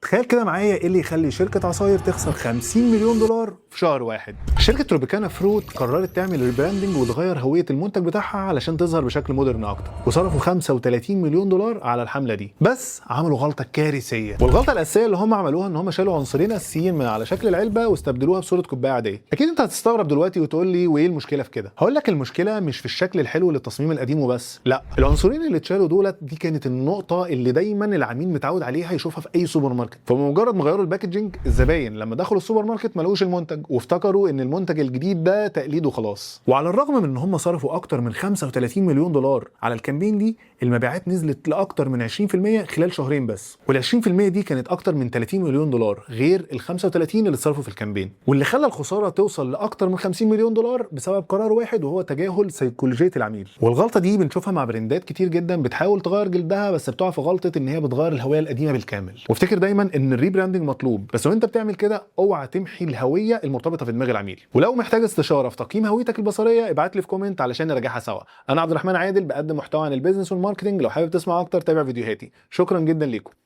تخيل كده معايا ايه اللي يخلي شركة عصاير تخسر 50 مليون دولار في شهر واحد. شركة تروبيكانا فروت قررت تعمل ريبراندنج وتغير هوية المنتج بتاعها علشان تظهر بشكل مودرن اكتر، وصرفوا 35 مليون دولار على الحملة دي. بس عملوا غلطة كارثية، والغلطة الأساسية اللي هم عملوها ان هم شالوا عنصرين أساسيين من على شكل العلبة واستبدلوها بصورة كوباية عادية. اكيد انت هتستغرب دلوقتي وتقول لي وايه المشكلة في كده؟ هقول لك المشكلة مش في الشكل الحلو للتصميم القديم وبس، لا، العنصرين اللي اتشالوا دولت دي كانت النقطة اللي دايما العميل متعود عليها يشوفها في اي سوبر ماركت. فبمجرد ما غيروا الباكجينج، الزباين لما دخلوا السوبر ماركت ما لقوش المنتج وافتكروا ان المنتج الجديد ده تقليد وخلاص. وعلى الرغم من ان هم صرفوا اكتر من 35 مليون دولار على الكامبين دي، المبيعات نزلت لاكتر من 20% خلال شهرين بس، وال20% دي كانت اكتر من 30 مليون دولار غير ال35 اللي اتصرفوا في الكامبين، واللي خلى الخساره توصل لاكتر من 50 مليون دولار بسبب قرار واحد، وهو تجاهل سيكولوجيه العميل. والغلطه دي بنشوفها مع براندات كتير جدا بتحاول تغير جلدها، بس بتقع في غلطه ان هي بتغير الهويه القديمه بالكامل. وافتكر دايما ان الريبراندنج مطلوب، بس وانت بتعمل كده اوعى تمحي الهويه المرتبطه في دماغ العميل. ولو محتاج استشاره في تقييم هويتك البصريه ابعت لي في كومنت علشان نراجعها سوا. انا عبد الرحمن عادل، بقدم محتوى عن البيزنس والماركتنج. لو حابب تسمع اكتر تابع فيديوهاتي. شكرا جدا ليكم.